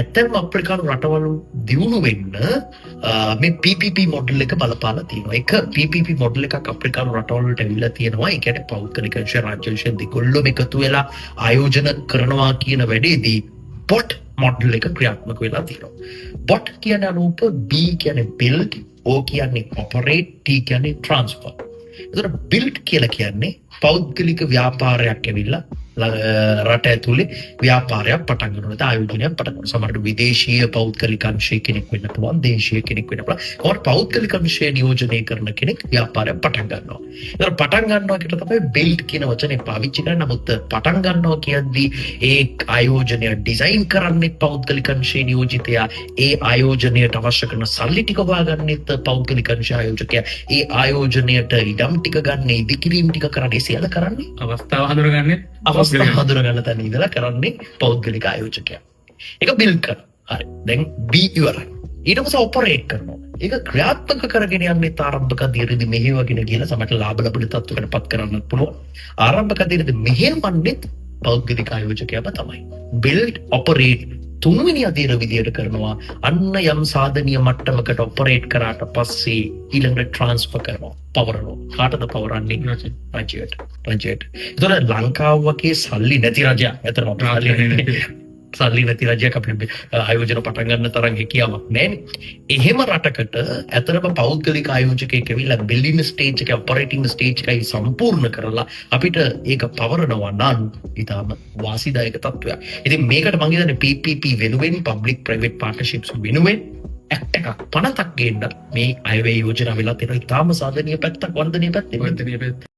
ඇත්තම අප්‍රිකානු රටවල් දියුණු වෙන්න මේ PPP මොඩල් එක බලපාලා තියෙනවා. එක PPP මොඩල් එකක් අප්‍රිකානු රටවල් වලට ඇවිල්ලා තියෙනවා. ඒ කියන්නේ පෞද්ගලික ක්ෂේත්‍ර, රාජ්‍ය ක්ෂේත්‍ර දෙකොල්ලම එකතු වෙලා ආයෝජන කරනවා කියන වැඩේදී බොට් මොඩල් එක ක්‍රියාත්මක වෙලා තියෙනවා. බොට් කියන්නේ අනුප, B කියන්නේ build, O කියන්නේ operate, T කියන්නේ transfer. එතකොට build කියලා කියන්නේ පෞද්ගලික ව්‍යාපාරයක් ඇවිල්ලා රට ඇතුලේ ව්‍යාපාරයක් පටන් ගන්නකොට ආයෝජනයක් පටන් ගන්නවා. සමහරවිට විදේශීය පෞද්ගලික අංශය කෙනෙක් වෙන්න පුළුවන්, දේශීය කෙනෙක් වෙන්න පුළුවන්. කොහොමද පෞද්ගලික අංශය නියෝජනය කරන කෙනෙක් ව්‍යාපාරයක් පටන් ගන්නවා. ඒතර පටන් ගන්නවා කියන තමයි build කියන වචනේ පාවිච්චි කරන්නේ. නමුත් පටන් ගන්නවා කියද්දී ඒ ආයෝජනය ඩිසයින් කරන්නේ පෞද්ගලික අංශයේ නියෝජිතයා. ඒ ආයෝජනයට අවශ්‍ය කරන සල්ලි ටික හොයාගන්නෙත් පෞද්ගලික අංශ ආයෝජකයා. ඒ ආයෝජනයට ඉඩම් ටික ගන්න, ඉදිකිරීම් ටික කරන්නේ සියල්ල කරන්නේ අවස්ථාව හඳුනගන්නේ අවස්ථාව හඳුනගන්න තැන ඉඳලා කරන්නේ පෞද්ගලික ආයෝජකයා. ඒක බිල්ඩ් කරනවා. හරි. දැන් B ඉවරයි. ඊට පස්සේ ඔපරේට් කරනවා. ඒක ක්‍රියාත්මක කරගෙන යන්නේ ආරම්භක අධීරදී මෙහෙවගෙන ගිහලා සමහරට ලාභ ලබන තත්ත්වයකට පත් කරන්නත් පුළුවන්. ආරම්භක අධීරදී මෙහෙවන්නේ පෞද්ගලික ආයෝජකයාම තමයි. බිල්ඩ්, ඔපරේට් තුන්වෙනි අධීර විදියට කරනවා. අන්න යම් සාධනීය මට්ටමකට ඔපරේට් කරාට පස්සේ ඊළඟට ට්‍රාන්ස්ෆර් කරනවා. පවරනවා. කාටද පවරන්නේ? රජයට. ඒතර ලංකාව වගේ සල්ලි නැති රජයක්. ඇත්තටම සල්ලි නැති රජයක් අපිට ආයෝජන පටන් ගන්න තරම් හැකියාවක් නැහැ. එහෙම රටකට ඇත්තටම පෞද්ගලික ආයෝජකයෙක් ඇවිල්ලා බිල්ඩින් ස්ටේජ් එක, ඔපරේටින් ස්ටේජ් එකයි සම්පූර්ණ කරලා අපිට ඒක පවරනවා නම් ඊටම වාසිදායක තත්ත්වයක්. ඉතින් මේකට මම හිතන්නේ PPP වෙනුවෙන්, පබ්ලික් ප්‍රයිවට් පාර්ට්නර්ෂිප්ස් වෙනුවෙන් ඇක්ට් එකක් පනතක් ගේන්න මේ අයවැය යෝජනා වෙලා තියෙනවා. ඊටම සාධනීය පැත්තක්, වර්ධනීය පැත්තක්.